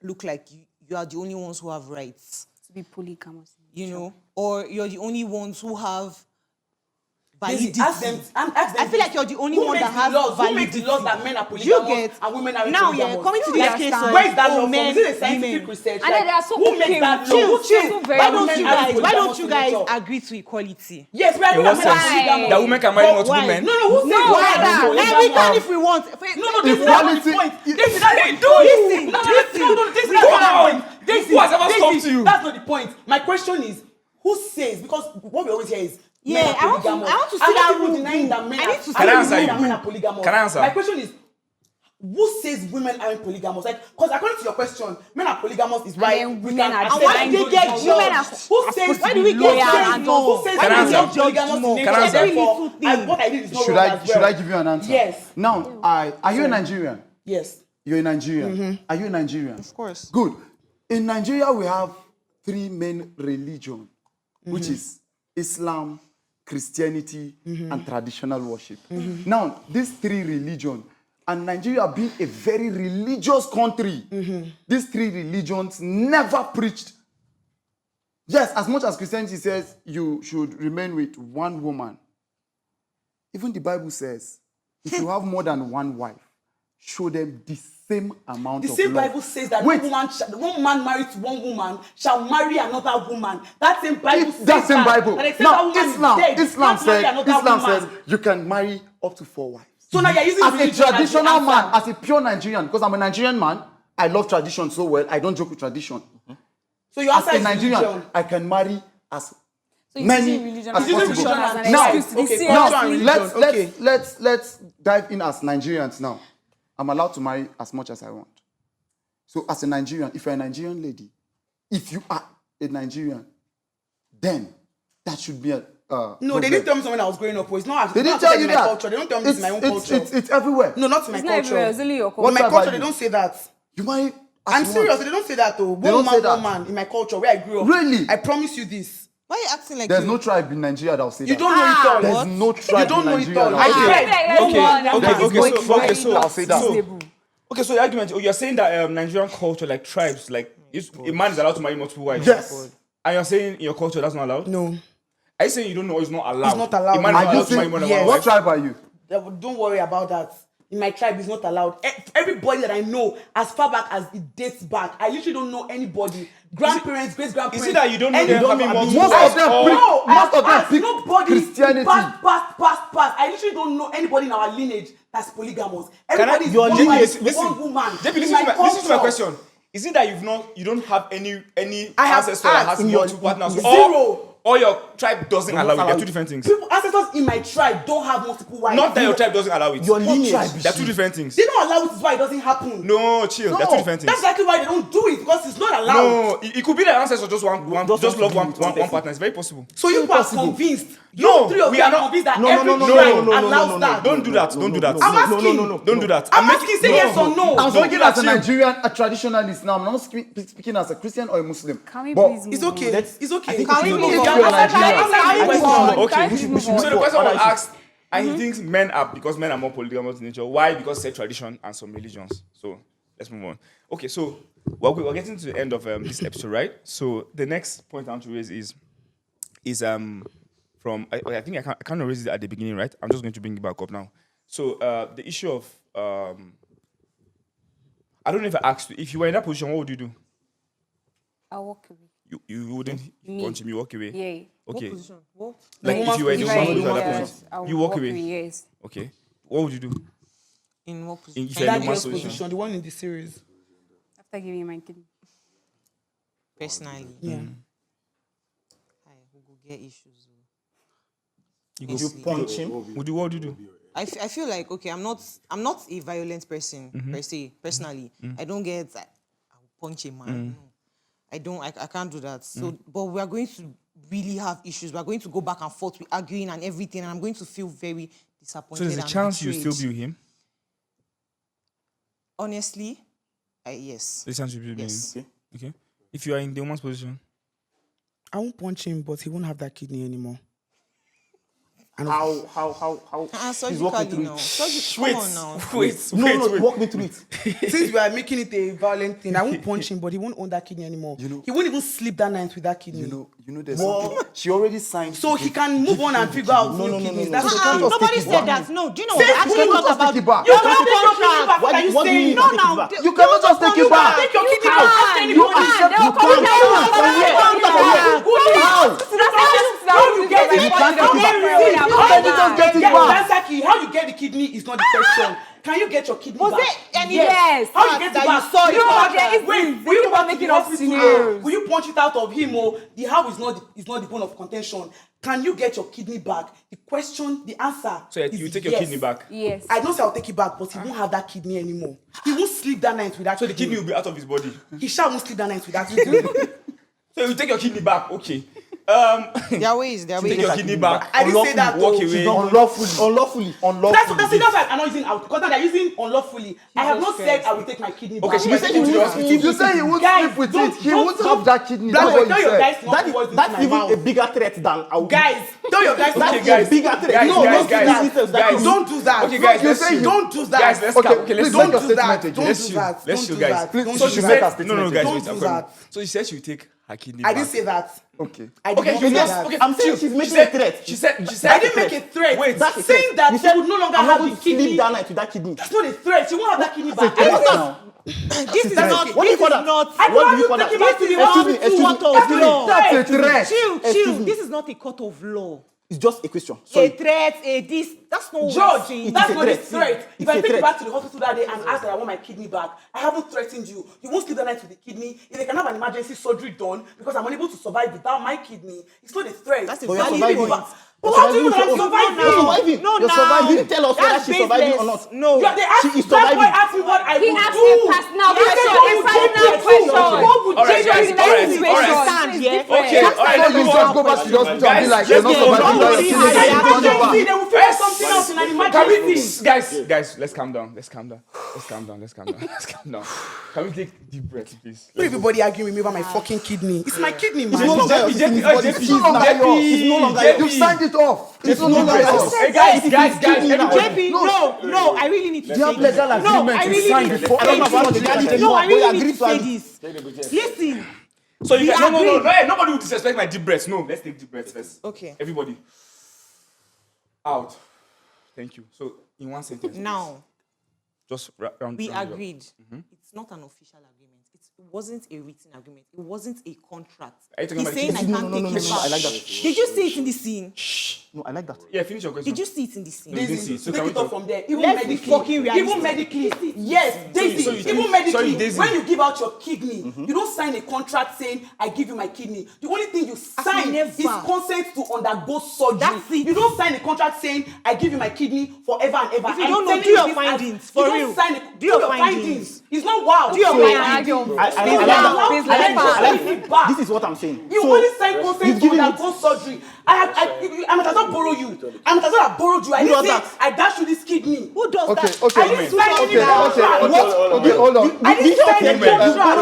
look like you are the only ones who have rights, To be polygamous. you know, or you're the only ones who have validity. Ask them. I feel like you're the only Who one makes that the has laws? Who validity. makes the laws that men are Do polygamous you get and women are now? polygamous? Yeah, coming to Do you this case understand? of Where is that law from? men, Is it a scientific women. research? And then there are so who makes okay, that chill, law? chill, so very Why good. don't men you are guys? Why don't polygamous you in guys nature. agree to equality? Yes, we are In doing what that men are sense? polygamous. That women can marry multiple Why? men? No, who says No, why? that- No, And we can if we want. no, this is not the Equality- point. This is not the point. Listen, No, listen. this is not the point. Daisy, Who has ever stopped you? That's not the point. My question is, who says? Because what we always hear is men Yeah, are I want to- polygamous. I want to see I'm not that even rule denying book. that men I are. need to see Can I I'm answer denying you? that men are polygamous. Can I answer? My question is, who says women aren't polygamous? Like, because according to your question, men are polygamous is why then we women can are accept And why and did go they get to women law. are Who says? Why do we loyal get and judged more? Who says Can I we answer? are polygamous in Can I nature? answer? Therefore, Little thing. what I did is not Should wrong I as well. should I give you an answer? Yes. Now, are you a Nigerian? Yes. You're a Nigerian. Are you a Nigerian? Of course. Good. In Nigeria, we have three main religions, which is Islam, Christianity, and traditional worship. Now, these three religions, and Nigeria being a very religious country, these three religions never preached. Yes, as much as Christianity says you should remain with one woman, even the Bible says if you have more than one wife, show them the same amount The of same love. Bible says that Wait, one man married to one woman shall marry another woman. That same Bible says that same Bible. And it says Now, that woman Islam, is dead. Islam Can't marry said, another Islam woman. says you can marry up to 4 wives. So now you're using As a religion as the traditional man, answer. as a pure Nigerian, because I'm a Nigerian man, I love tradition so well. I don't joke with tradition. So your As answer a is Nigerian, religion. I can marry as So you're many using religion as as You're using possible. religion as an Now, excuse to be okay, serious. culture and now religion. let's Okay. let's dive in as Nigerians now. I'm allowed to marry as much as I want. So as a Nigerian, if you're a Nigerian lady, if you are a Nigerian, then that should be a No, problem. they didn't tell me something when I was growing up. It's not. They it's didn't not tell you my that. culture. They don't tell me this is my own culture. It's everywhere. No, not in my It's not everywhere, it's culture. only your In culture. my What culture, about they you? don't say that. You marry. I'm serious. They don't say that though. They don't say that. One man in my culture where I grew up. Really? I promise you this. Why are you acting like There's you? no tribe in Nigeria that will say You that. don't know it all. There's What? no tribe You don't in know it Nigeria all. that I will say tried. that. Okay, so the argument, you're saying that Nigerian culture, like tribes, like a man is allowed to marry multiple wives. Yes. And you're saying in your culture that's not allowed? No. Are you saying you don't know it's not allowed? It's not allowed. A man is Are not you allowed to marry saying, more than yes. one what wife? tribe are you? Don't worry about that. In my tribe, it's not allowed. Everybody that I know, as far back as it dates back, I literally don't know anybody. Grandparents, great grandparents. Is it that you don't know any- them having multiple Most wives? of them Or- pick- No, most of them as pick nobody Christianity. Pass. I literally don't know anybody in our lineage that's polygamous. Everybody is your one lineage- wife, one woman. JP, In listen to my culture, question. Is it that you don't have any I have ancestor that asked has in your- multiple partners? Zero. Or your tribe doesn't allow it? They're allow two it. different things. People, ancestors in my tribe don't have multiple wives. Not that your tribe doesn't allow it. Your lineage. They're two different things. They don't allow it, is why it doesn't happen. No, chill. They're two different things. That's exactly why they don't do it, because it's not allowed. No, it could be that ancestors just want Just just love want to one be with one partner. It's very possible. So you are Impossible. convinced. No, You three of we you are are not- convinced that No, every no, no, tribe no, allows that. Don't do that. Don't do that. I'm asking. Don't do that. I'm make- asking, say yes or no. I'm speaking as a chill. Nigerian, a traditionalist now. I'm not speaking as a Christian or a Muslim. Can we But please move It's okay. Let's- It's okay. I think Can we we should move move on? on. You're Answer Nigerian. the Can we question. move on? Okay, Can we we should move So on? the person was Other asked, and he thinks men are because men are more polygamous in nature. Why? Because said tradition and some religions. So let's move on. Okay, so we're getting to the end of this episode, right? So the next point I want to raise is from I think I can't raise it at the beginning, right? I'm just going to bring it back up now. So the issue of I don't know if I asked you, if you were in that position, what would you do? I'll walk away. You wouldn't punch him, you walk away. Yeah. Okay. What? Like if you were in If the I- woman's position at that yes, point, I'll you walk away. Yes. Okay. What would you do? In what In, position? if you're in That the girl's woman's position, the one in the series. After giving my kidney. Personally. Yeah. Hi, we go get issues. You Would you punch him? What would you do? I feel like, okay, I'm not a violent person per se, personally. I don't get, I'll punch a man. No. I can't do that. So, but we are going to really have issues. We are going to go back and forth, we're arguing and everything, and I'm going to feel very disappointed. So there's a and chance betrayed. you still be with him? Honestly, yes. There's a chance you still be with Yes. him? Okay. If you are in the woman's position? I won't punch him, but he won't have that kidney anymore. And How? He's walking through Surgically now. it. Come on now. No, walk me through it. since we are making it a violent thing, I won't punch him, but he won't own that kidney anymore. You know- he won't even sleep that night with that kidney. You know, there's Well, something. she already signed. So he can move on and figure out No, new no, no, kidneys. no, That's no. okay. can't just Nobody take it said back. that. No, do you know Since what? you Actually cannot talk just about take it back. You Your can't take your kidney contract. back. What are you What do you saying? mean No, take it now. back? You cannot just take it back. Take your kidney can. back. Ask You anybody. accept. They'll You come can't. down. How you get it? You can't take it back. How How you just get it back? Exactly. How you get the kidney is not the question. Can you get your kidney Was back? there any- Yes. How you get it that back? you saw it? You know, there is wait, this. will you People go to making the up hospital? scenarios. Will you punch it out of him? Or the how is not the bone of contention. Can you get your kidney back? The question, the answer. So is you take your yes. kidney back? Yes. I don't say I'll take it back, but he won't have that kidney anymore. He won't sleep that night with that So the kidney will be out of his body. He shall won't sleep that night with that kidney. So you take your kidney back, okay. There are ways. Take your kidney back. I didn't say that Walk though. away. Unlawfully. That's why I'm not using out because they're using unlawfully. I have not said I will take my kidney back. Okay, she said you will to the not hospital. You say he won't Guys, sleep with don't- it. He don't- won't have that kidney. Black That's boy, what tell you your said. guys not to voice this That's in my even mouth. a bigger threat than I will. Guys, tell your guys not Okay, to guys. a bigger threat. Guys, No, guys, don't do guys, that. guys. Don't do that. Okay, guys, You let's say see. you- Don't do that. Guys, let's Okay, come. Okay, let's please do make your Don't do that. statement again. Don't Let's do you. that. Let's Don't you do guys. that. Please, Don't So do she make that. her said, statement no, guys, Don't wait, do I'm coming. that. So she said she would take her kidney I back. didn't say that. Okay. I did Okay, not you say just, that. okay, I'm saying chill. she's making She said- a threat. She said, I didn't make a threat. Wait, That's a saying threat. that You she said, would no longer I'm have not the going to sleep kidney. that night with that kidney. That's not a threat. She won't have that kidney back. Threat now. This is That's not. okay. What do you call that? I What do don't you call have to that? take it back to the Excuse me, hospital. excuse me, What of excuse me. law? That's a threat. Chill. Excuse me. This is not a court of law. It's just a question. A Sorry. threat, a this. That's not what we're Judge, saying. that's a not a threat. threat. If It's I a take you threat. back to the hospital that day and ask that I want my kidney back, I haven't threatened you. You won't sleep that night with the kidney. If they can have an emergency surgery done because I'm unable to survive without my kidney, it's not a threat. That's a But you're valid surviving. point. But how do you know that I'm You're surviving? You're surviving. No, You're now. surviving. You didn't tell us whether That's she's surviving or baseless. not. No. Yeah, they asked She is Black boy surviving. asked me what I He would asked do. a personal He said, question, "What a would personal you do? question." What would All right, you guys, do? all right, Situation, all right. stand, Okay, different. Okay, all right, So let's you move just on. go back to the hospital and be like, Guys, you're not let's go. surviving. Don't Your worry, kidney It's is an turning emergency. back. They will figure something out in an emergency. Guys, let's calm down. Let's calm down. Let's calm down. Let's calm down. Let's calm down. Can we take deep breaths, please? Why everybody arguing with me about my fucking kidney? It's my kidney, It's man. no longer Jaypee, yours. Jaypee, It's Jaypee, it's no longer Jaypee, yours. It's no longer Jaypee. You signed it off. It's no no longer longer yours. yours. Hey, guys, kidney now. JP, no, I really need to Do say you have this. legal No, agreement I to really sign need to before I don't know say about this. legality No, anymore, I but you really need agreed to to say agree. this. Listen. So you guys, no, agreed. hey, nobody will disrespect my deep breaths. No, let's take deep breaths first. Okay. Everybody. Out. Thank you. So in one sentence. please. Now, Just round. we round it up. agreed. It's not an official agreement. It wasn't a written agreement. It wasn't a contract. Are you talking He's about the saying I kidney? can't No, take it back. I like that. Did you see it in the scene? No, I like that. Yeah, finish your question. Did you see it in the scene? No, you didn't see it. So Take can we it up talk? from there. Even Let's be medically. fucking realistic. Even medically. Yes, Daisy. so you even think- medically. sorry, Daisy. When you give out your kidney, you don't sign a contract saying, I give you my kidney. The only thing you sign never. is consent to undergo surgery. That's it. You don't sign a contract saying, I give you my kidney forever and ever. If you I'm don't know, telling do your this findings, as- for you don't real. Sign a, Do your findings. It's not wow. Do your So, findings. I like that. Please, let's pass. This is what I'm saying. You So, only sign consent you've to given undergo surgery. I might as well borrow you. I might as well have borrowed you. I Who didn't does say that? I dash you this kidney. Who does Okay, that? okay, I didn't sign any contract. Hold on. I didn't sign Okay, any contract. Hold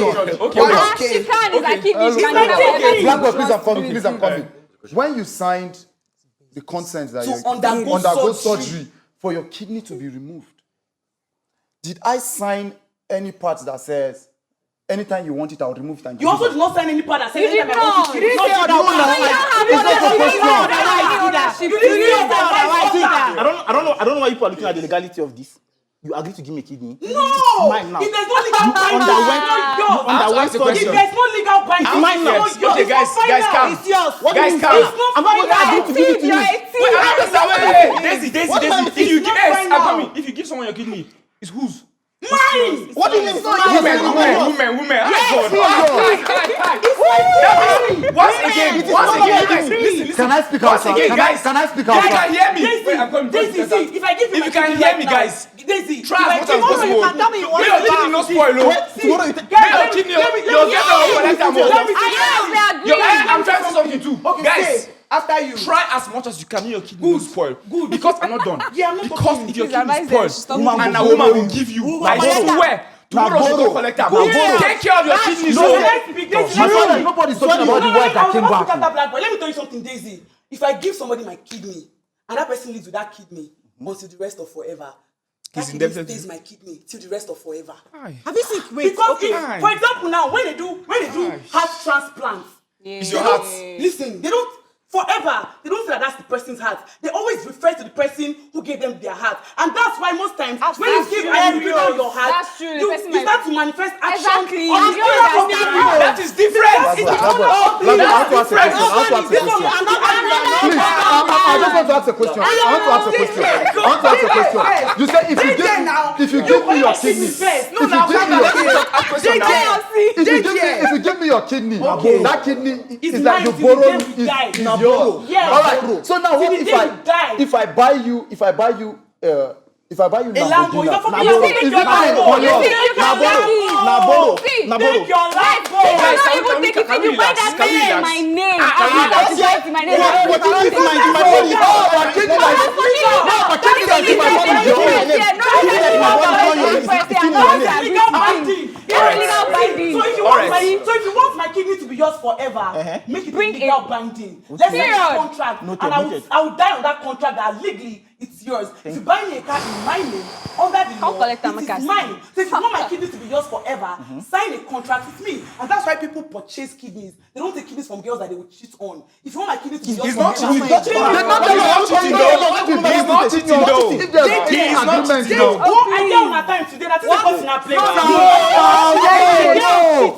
on. Okay. She can, is a kidney, she can do that. Blaqboi, please, I'm coming. Please, I'm coming. When you signed the consent that To you undergo surgery for your kidney to be removed, did I sign any part that says anytime you want it, I'll remove it and give You also it did not sign any part that said You anytime did I want not. to You didn't say I don't know why people are looking at the legality of this. You agree to give me a kidney. No! Mine now. If there's no legal binding, it's not yours. Underwent Ask the surgery. If question. there's no legal binding, It's mine now. it's not yours. Okay, guys, It's not guys, final. calm. It's yours. What do you Guys, mean? calm. It's not I'm not going to final. agree to give it to you. Wait, I understand. Wait. Daisy. What am I If you It's give, not yes, final. I'm coming. If you give someone your kidney, it's whose? Mine! What do you mean? Women. Once again, guys, listen. Can I speak out, sir? Can I speak out, You sir? can hear me. Daisy, Wait, I'm coming. Daisy, see, if I give you If my you can kidney hear right me, now, guys, Daisy, try if I as much as give you possible. my kidney, May your kidney no spoil, oh. Tomorrow you take. May your kidney, your get the collect am, oh. I'm trying to say something too. Okay, Guys, say, after you. try as much as you can. May your kidney no spoil. Good. Because I'm not done. Yeah, I'm not Because talking. if your Please kidney advise them to spoils, stop and a giving woman you. will give you, Who I will collect swear, tomorrow she go collect am. Yeah. Take care of your kidneys, No, oh. I feel like nobody's talking about the wife that came back. Blaqboi. Let me tell you something, Daisy. If I give somebody my kidney and that person lives with that kidney until the rest of forever, that He's kidney indebted to stays my kidney till the rest of forever. Have you seen? Wait, Because okay. if, for example, now when they do heart transplants, It's your heart. listen, they don't forever. They don't say that that's the person's heart. They always refer to the person who gave them their heart, and that's why most times when you give an individual your heart, That's true. The you person you might- start to manifest action. Exactly. on the You other understand. people. That is different. I want to ask a question. I just want to ask a question. You say if you give me your kidney, if you give me your kidney, that kidney is like you borrow is yours. Yes. All right. So now what Till the day you die. if I buy you Lambo, you don't fucking Lamborghini, take is your it mine Lambo. or yours? Naboro. Take your Lambo. Guys, Not even take it. can You we buy relax? that Can we thing in relax? my name. Can we relax? I buy it in my name. What do you mean in my body? Oh, my kidney is my body is yours. So if you want my kidney to be yours forever, make it Bring legal it. binding. Let's make a contract, Noted, and noted. I will die on that contract that legally it's yours. If you buy me a car in my name, under the law, collect am, it Marcus. is mine. So if you want my kidney to be yours forever, sign a contract with me. And that's why people purchase kidneys. They don't take kidneys from girls that they will cheat on. If you want my kidney to be yours He's not forever, cheating. cheat He's on. not cheating though. He's not cheating though. If there's any agreement now. Go idea on a time today. That's the person I play.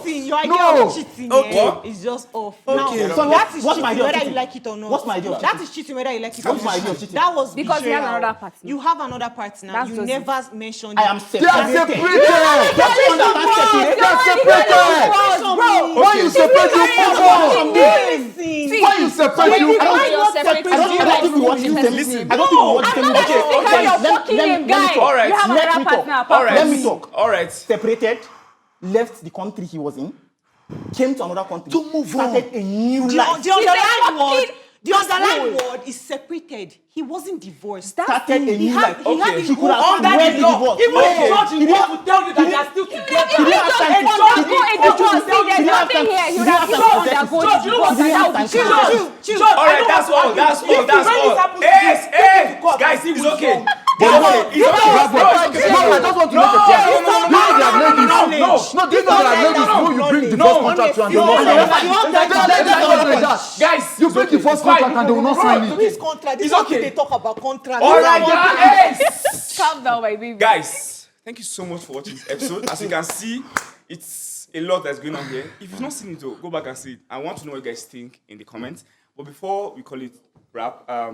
Cheating, your idea No. of cheating Okay. is just off. Okay. Now, So that is what's cheating my idea of whether you cheating? like it or not. What's my idea of That cheating? is cheating whether you like it or What's not. my idea of cheating? That was Because you have betrayal. another partner. You have another partner. That's You just never mentioned I am it. They are separated. They are separated. When you separate, you move on. When you separate, you move on. I don't even want you to listen. I don't even want you to listen. All right. You have Let another me talk. partner. All right. Let me talk. All right. Separated, left the country he was in, came to another country, To move on. started a new The life. underlying word is separated. He wasn't divorced. Started a new life. He had Okay. his He could have Under read the the law, divorce. even the Okay. judge in court will tell you that they are still together. He didn't have time to There's nothing here. He would have He gone didn't have undergo time to divorce, and that would be true. All right. That's all. That's all. That's all. Hey, guys, it's okay. No, I just want to make a point. No, these are the ladies who you bring divorce contract to and they will not sign it. Guys, You bring divorce contract and they will not sign it. This contract. This It's is what okay. they talk about contract. all right, guys. Calm down, my baby. Guys, thank you so much for watching this episode. As you can see, it's a lot that's going on here. If you've not seen it, though, go back and see it. I want to know what you guys think in the comments. But before we call it wrap, our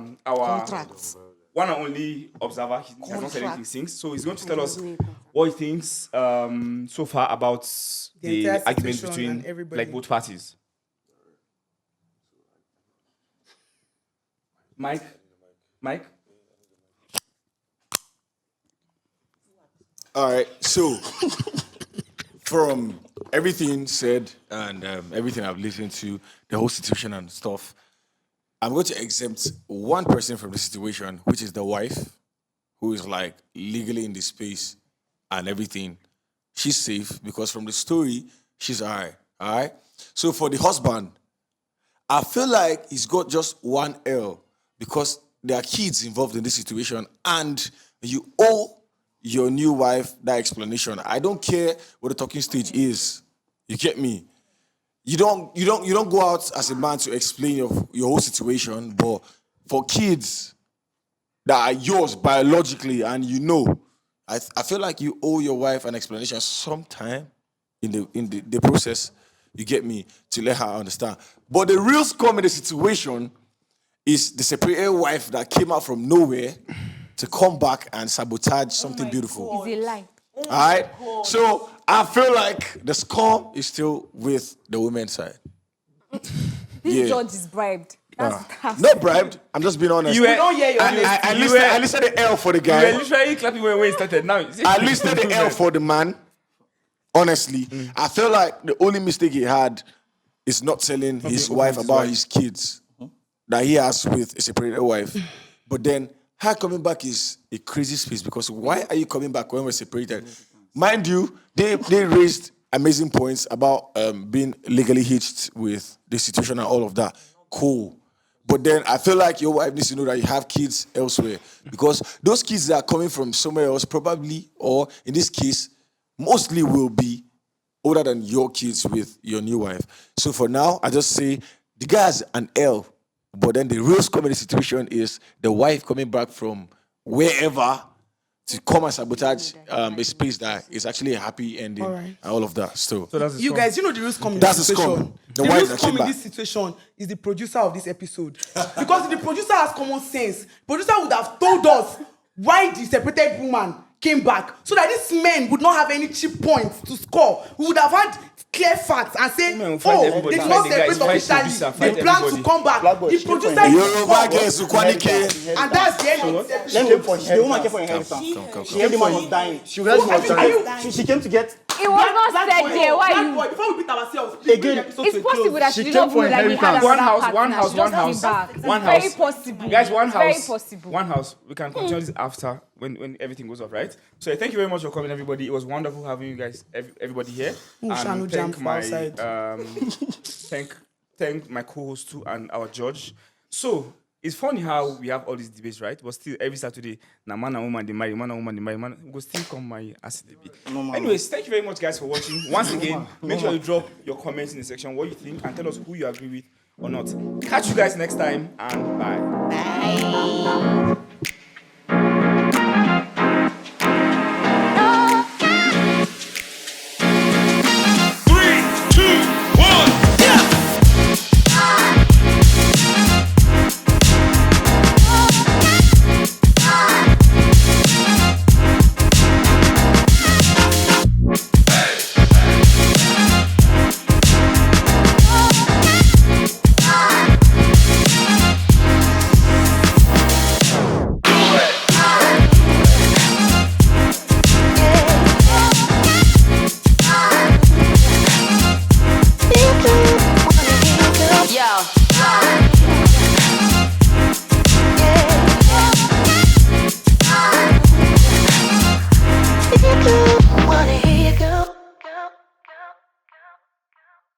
Contracts. one and only observer, he has not said anything since, so he's going to tell us what he thinks so far about The the entire argument situation between and everybody. like both parties. Mike. All right, so from everything said and everything I've listened to, the whole situation and stuff, I'm going to exempt one person from the situation, which is the wife, who is like legally in the space and everything. She's safe because from the story, she's all right? So for the husband, I feel like he's got just one L because there are kids involved in this situation and you owe your new wife that explanation. I don't care what the talking stage is. You get me? You don't go out as a man to explain your whole situation, but for kids that are yours biologically and you know, I feel like you owe your wife an explanation sometime in the process. You get me? To let her understand. But the real scum in the situation is the separated wife that came out from nowhere to come back and sabotage something beautiful. It's a lie. All right. So I feel like the Scum is still with the women's side. This judge is bribed. That's Not bribed. I'm just being honest. You were- We don't hear your I listed the L for the You were guy. literally clapping when we started. Now, I listed the L for the man. Honestly, I feel like the only mistake he had is not telling his wife about his kids that he has with a separated wife. But then her coming back is a crazy space because why are you coming back when we're separated? Mind you, they raised amazing points about being legally hitched with the situation and all of that. Cool. But then I feel like your wife needs to know that you have kids elsewhere because those kids that are coming from somewhere else probably, or in this case, mostly will be older than your kids with your new wife. So for now, I just say the guy has an L, but then the real scum in the situation is the wife coming back from wherever to come and sabotage a space that is actually a happy ending and all of that. So that's the You Scum. guys, you know the real scum in That's this the scum. situation. The The wife real that scum came in back. this situation is the producer of this episode. Because the producer has common sense. Producer would have told us why the separated woman came back so that these men would not have any cheap points to score. We would have had clear facts and say, Women will fight oh, everybody, they did fight not the guys, separate fight producer, officially. fight They plan to everybody. come back. Blaqboi, The she producer came is for Yoruba girls, Ukwanike. and that's the end of this episode. The woman came for inheritance. Come. She heard the man was dying. She realized she was Are you- dying. She came to get. it was not said there. Why you? Blaqboi, before we beat ourselves, please bring the episode It's to a possible close. that She she did came not for know that he had inheritance. another One partner. house, She just came back. one It's very house. possible. Guys, one It's house. very possible. One house. We can continue this after when everything goes off, right? So thank you very much for coming, everybody. It was wonderful having you guys, everybody here. Shall we jump outside? Thank my co-host too and our judge. So it's funny how we have all these debates, right? But still, every Saturday, man and woman they marry, man and woman they marry, man go still come marry as they be. Anyways, thank you very much, guys, for watching. Once again, make sure you drop your comments in the section what you think and tell us who you agree with or not. Catch you guys next time and bye. Bye.